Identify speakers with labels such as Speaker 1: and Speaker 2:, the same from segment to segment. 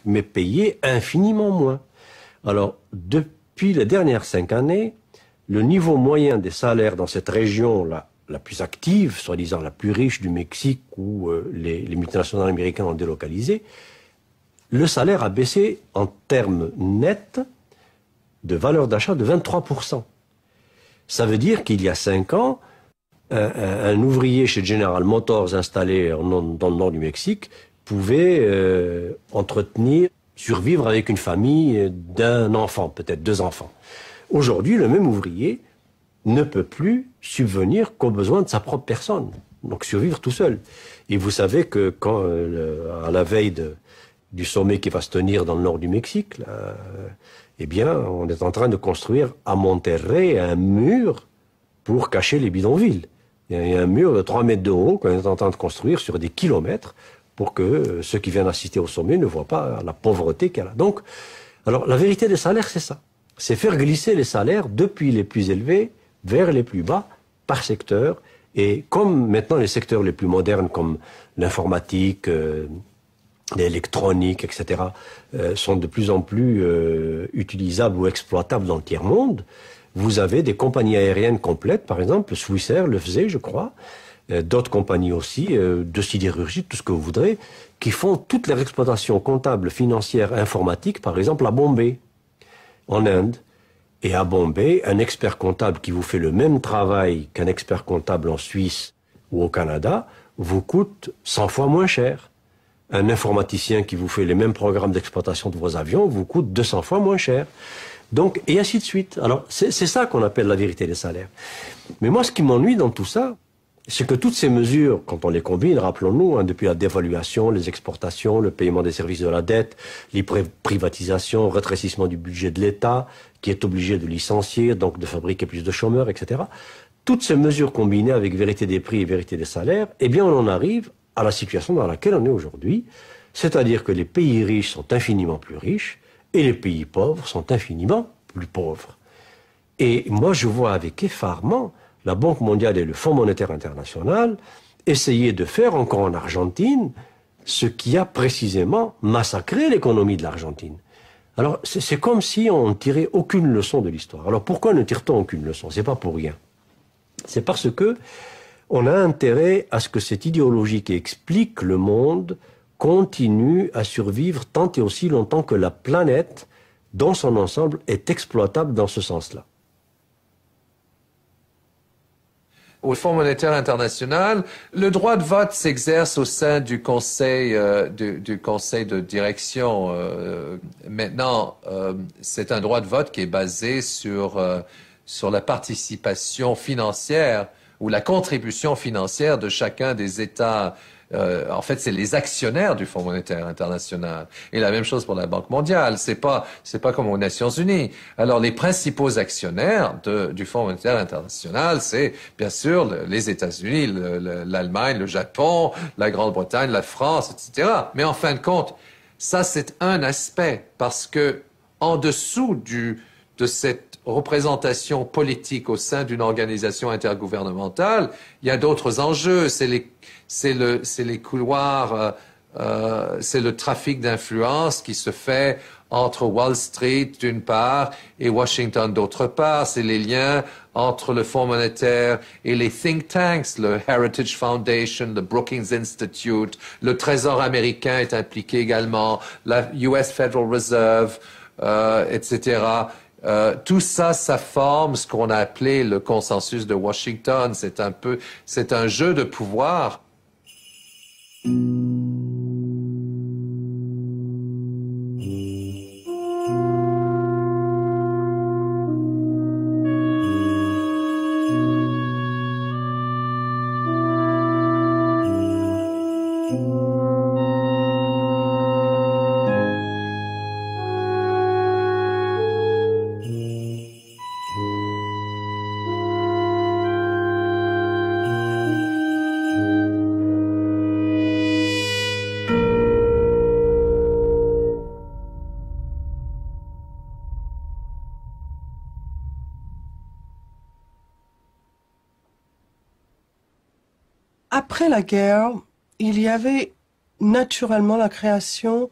Speaker 1: mais payés infiniment moins. Alors, depuis les dernières 5 années, le niveau moyen des salaires dans cette région la plus active, soi-disant la plus riche du Mexique, où les multinationales américaines ont délocalisé, le salaire a baissé en termes nets de valeur d'achat de 23%. Ça veut dire qu'il y a 5 ans, un ouvrier chez General Motors installé dans le nord du Mexique pouvait survivre avec une famille d'un enfant, peut-être 2 enfants. Aujourd'hui, le même ouvrier ne peut plus subvenir qu'aux besoins de sa propre personne, donc survivre tout seul. Et vous savez que quand, à la veille du sommet qui va se tenir dans le nord du Mexique, là, eh bien, on est en train de construire à Monterrey un mur pour cacher les bidonvilles. Il y a un mur de 3 mètres de haut qu'on est en train de construire sur des kilomètres pour que ceux qui viennent assister au sommet ne voient pas la pauvreté qu'elle a. Donc, alors, la vérité des salaires, c'est ça. C'est faire glisser les salaires depuis les plus élevés vers les plus bas par secteur. Et comme maintenant les secteurs les plus modernes comme l'informatique, l'électronique, etc., sont de plus en plus utilisables ou exploitables dans le tiers-monde, vous avez des compagnies aériennes complètes, par exemple, Swissair le faisait, je crois, d'autres compagnies aussi, de sidérurgie, tout ce que vous voudrez, qui font toutes leurs exploitations comptables, financières, informatiques, par exemple à Bombay, en Inde. Et à Bombay, un expert comptable qui vous fait le même travail qu'un expert comptable en Suisse ou au Canada vous coûte 100 fois moins cher. Un informaticien qui vous fait les mêmes programmes d'exploitation de vos avions vous coûte 200 fois moins cher. Donc, et ainsi de suite. Alors, c'est ça qu'on appelle la vérité des salaires. Mais moi, ce qui m'ennuie dans tout ça, c'est que toutes ces mesures, quand on les combine, rappelons-nous, depuis la dévaluation, les exportations, le paiement des services de la dette, les privatisations, rétrécissement du budget de l'État, qui est obligé de licencier, donc de fabriquer plus de chômeurs, etc. Toutes ces mesures combinées avec vérité des prix et vérité des salaires, eh bien, on en arrive à la situation dans laquelle on est aujourd'hui. C'est-à-dire que les pays riches sont infiniment plus riches et les pays pauvres sont infiniment plus pauvres. Et moi, je vois avec effarement la Banque mondiale et le Fonds monétaire international essayer de faire encore en Argentine ce qui a précisément massacré l'économie de l'Argentine. Alors, c'est comme si on ne tirait aucune leçon de l'histoire. Alors, pourquoi ne tire-t-on aucune leçon? C'est pas pour rien. C'est parce que on a intérêt à ce que cette idéologie qui explique le monde continue à survivre tant et aussi longtemps que la planète, dans son ensemble, est exploitable dans ce sens-là.
Speaker 2: Au Fonds monétaire international, le droit de vote s'exerce au sein du conseil, du conseil de direction. Maintenant, c'est un droit de vote qui est basé sur la participation financière ou la contribution financière de chacun des États. En fait, c'est les actionnaires du Fonds monétaire international. Et la même chose pour la Banque mondiale. C'est pas comme aux Nations unies. Alors, les principaux actionnaires du Fonds monétaire international, c'est bien sûr les États-Unis, l'Allemagne, le Japon, la Grande-Bretagne, la France, etc. Mais en fin de compte, ça, c'est un aspect parce que en dessous de cette représentation politique au sein d'une organisation intergouvernementale, il y a d'autres enjeux. C'est les couloirs, c'est le trafic d'influence qui se fait entre Wall Street d'une part et Washington d'autre part. C'est les liens entre le Fonds monétaire et les think tanks, le Heritage Foundation, le Brookings Institute, le Trésor américain est impliqué également, la US Federal Reserve, etc. Tout ça, ça forme ce qu'on a appelé le consensus de Washington. C'est un jeu de pouvoir.
Speaker 3: Après la guerre, il y avait naturellement la création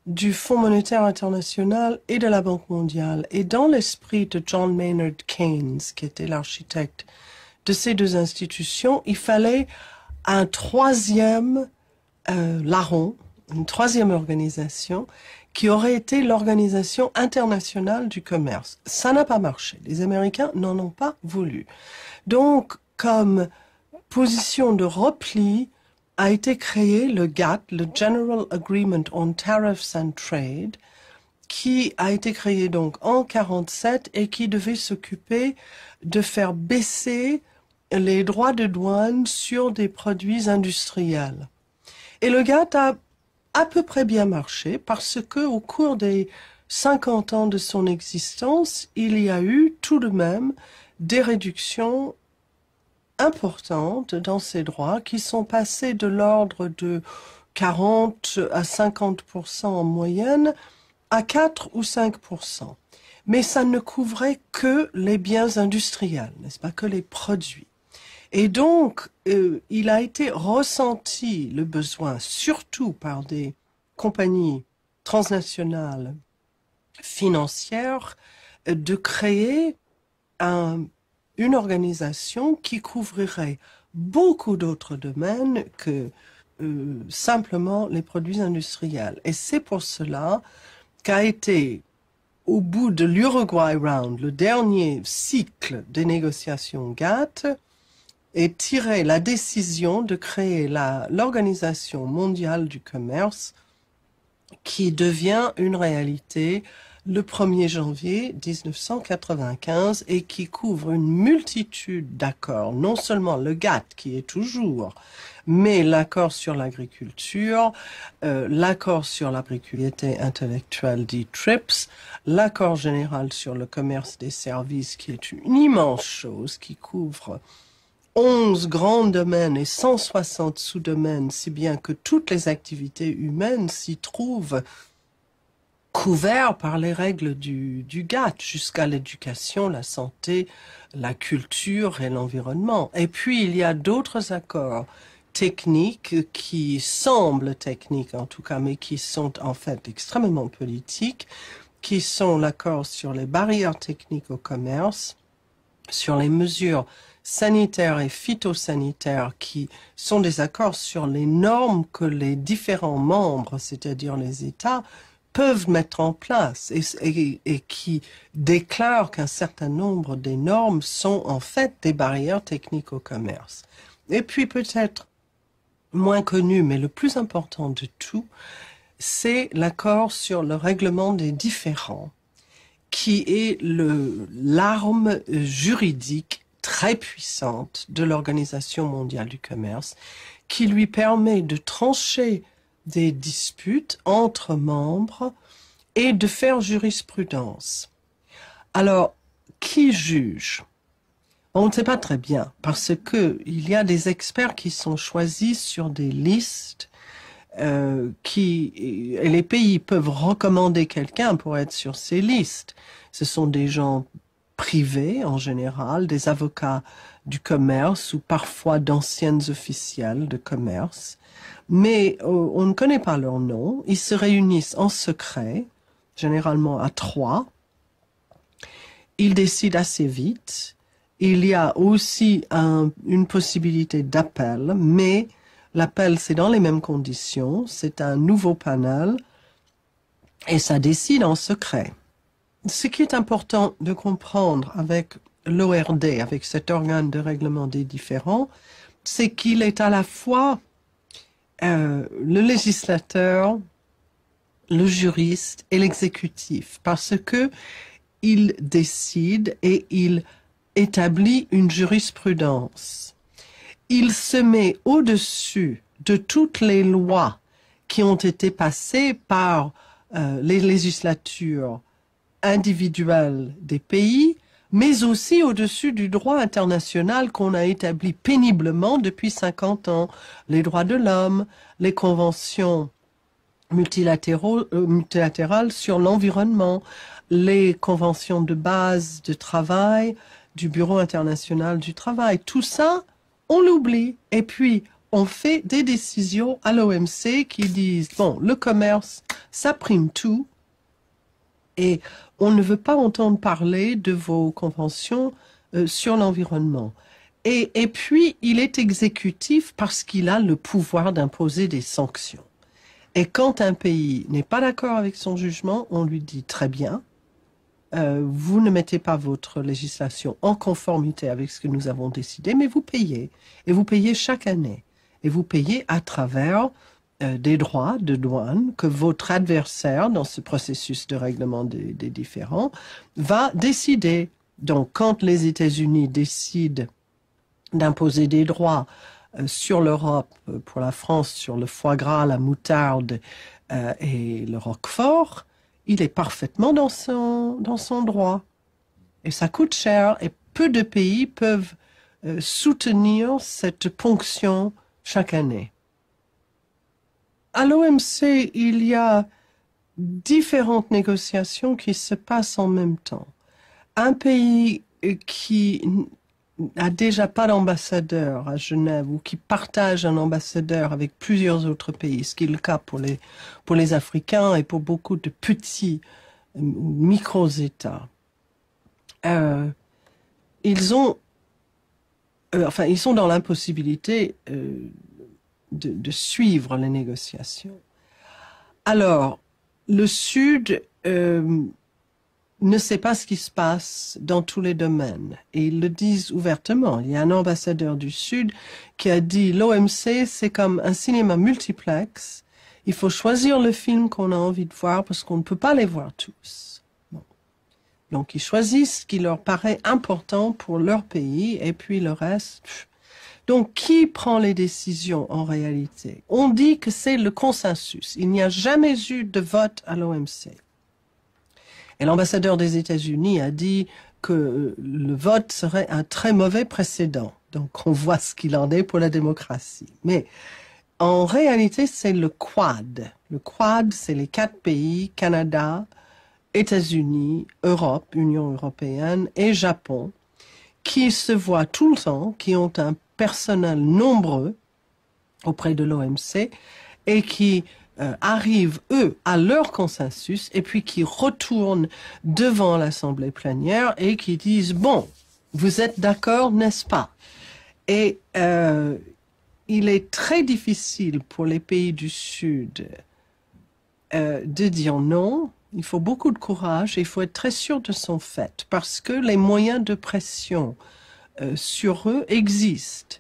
Speaker 3: du Fonds monétaire international et de la Banque mondiale. Et dans l'esprit de John Maynard Keynes, qui était l'architecte de ces deux institutions, il fallait un troisième larron, une troisième organisation qui aurait été l'Organisation internationale du commerce. Ça n'a pas marché. Les Américains n'en ont pas voulu. Donc, comme position de repli, a été créé le GATT, le General Agreement on Tariffs and Trade, qui a été créé donc en 1947 et qui devait s'occuper de faire baisser les droits de douane sur des produits industriels. Et le GATT a à peu près bien marché parce que au cours des 50 ans de son existence, il y a eu tout de même des réductions importantes dans ces droits qui sont passés de l'ordre de 40 à 50% en moyenne à 4 ou 5%. Mais ça ne couvrait que les biens industriels, n'est-ce pas, que les produits. Et donc, il a été ressenti le besoin, surtout par des compagnies transnationales financières, de créer une organisation qui couvrirait beaucoup d'autres domaines que simplement les produits industriels. Et c'est pour cela qu'a été, au bout de l'Uruguay Round, le dernier cycle des négociations GATT, est tiré la décision de créer l'Organisation mondiale du commerce qui devient une réalité le 1er janvier 1995 et qui couvre une multitude d'accords, non seulement le GATT qui est toujours, mais l'accord sur l'agriculture, l'accord sur la propriété intellectuelle dit TRIPS, l'accord général sur le commerce des services qui est une immense chose qui couvre 11 grands domaines et 160 sous-domaines, si bien que toutes les activités humaines s'y trouvent couvertes par les règles du GATT, jusqu'à l'éducation, la santé, la culture et l'environnement. Et puis, il y a d'autres accords techniques qui semblent techniques en tout cas, mais qui sont en fait extrêmement politiques, qui sont l'accord sur les barrières techniques au commerce, sur les mesures sanitaires et phytosanitaires qui sont des accords sur les normes que les différents membres, c'est-à-dire les États, peuvent mettre en place et qui déclarent qu'un certain nombre des normes sont en fait des barrières techniques au commerce. Et puis peut-être moins connu, mais le plus important de tout, c'est l'accord sur le règlement des différends, qui est l'arme juridique très puissante de l'Organisation mondiale du commerce, qui lui permet de trancher des disputes entre membres et de faire jurisprudence. Alors, qui juge? On ne sait pas très bien, parce que il y a des experts qui sont choisis sur des listes et les pays peuvent recommander quelqu'un pour être sur ces listes. Ce sont des gens privés en général, des avocats du commerce ou parfois d'anciennes officielles de commerce, mais on ne connaît pas leur nom. Ils se réunissent en secret, généralement à 3. Ils décident assez vite. Il y a aussi une possibilité d'appel, mais l'appel c'est dans les mêmes conditions, c'est un nouveau panel et ça décide en secret. Ce qui est important de comprendre avec l'ORD, avec cet organe de règlement des différends, c'est qu'il est à la fois le législateur, le juriste et l'exécutif, parce que il décide et il établit une jurisprudence. Il se met au-dessus de toutes les lois qui ont été passées par les législatures individuelles des pays, mais aussi au-dessus du droit international qu'on a établi péniblement depuis 50 ans. Les droits de l'homme, les conventions multilatérales sur l'environnement, les conventions de base de travail, du Bureau international du travail. Tout ça, on l'oublie. Et puis, on fait des décisions à l'OMC qui disent, bon, le commerce, ça prime tout, et on ne veut pas entendre parler de vos conventions sur l'environnement. Et puis, il est exécutif parce qu'il a le pouvoir d'imposer des sanctions. Et quand un pays n'est pas d'accord avec son jugement, on lui dit très bien, vous ne mettez pas votre législation en conformité avec ce que nous avons décidé, mais vous payez. Et vous payez chaque année. Et vous payez à travers des droits de douane que votre adversaire, dans ce processus de règlement des différends, va décider. Donc, quand les États-Unis décident d'imposer des droits sur l'Europe, pour la France, sur le foie gras, la moutarde et le roquefort, il est parfaitement dans son droit. Et ça coûte cher, et peu de pays peuvent soutenir cette ponction chaque année. À l'OMC, il y a différentes négociations qui se passent en même temps. Un pays qui n'a déjà pas d'ambassadeur à Genève ou qui partage un ambassadeur avec plusieurs autres pays, ce qui est le cas pour les Africains et pour beaucoup de petits micro-États. Ils sont dans l'impossibilité de suivre les négociations. Alors, le Sud ne sait pas ce qui se passe dans tous les domaines. Et ils le disent ouvertement. Il y a un ambassadeur du Sud qui a dit « l'OMC, c'est comme un cinéma multiplex. Il faut choisir le film qu'on a envie de voir parce qu'on ne peut pas les voir tous. » Bon. Donc, ils choisissent ce qui leur paraît important pour leur pays et puis le reste... Donc, qui prend les décisions en réalité? On dit que c'est le consensus. Il n'y a jamais eu de vote à l'OMC. Et l'ambassadeur des États-Unis a dit que le vote serait un très mauvais précédent. Donc, on voit ce qu'il en est pour la démocratie. Mais en réalité, c'est le Quad. Le Quad, c'est les 4 pays, Canada, États-Unis, Europe, Union européenne et Japon, qui se voient tout le temps, qui ont un personnel nombreux auprès de l'OMC et qui arrivent, eux, à leur consensus et puis qui retournent devant l'Assemblée plénière et qui disent « Bon, vous êtes d'accord, n'est-ce pas ?» Et il est très difficile pour les pays du Sud de dire non. Il faut beaucoup de courage et il faut être très sûr de son fait parce que les moyens de pression sur eux existent.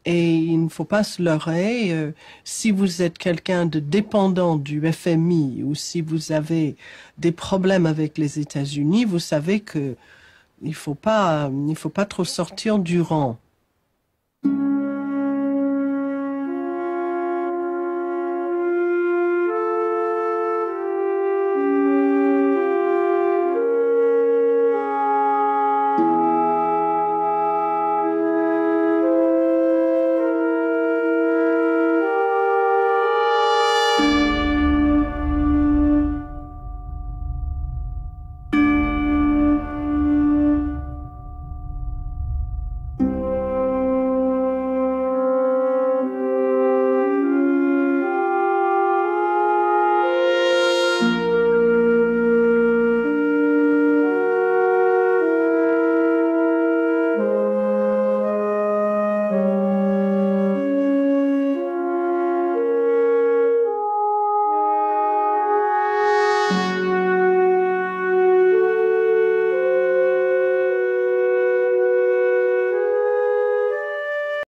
Speaker 3: Et il ne faut pas se leurrer, si vous êtes quelqu'un de dépendant du FMI ou si vous avez des problèmes avec les États-Unis, vous savez que il faut pas trop sortir du rang.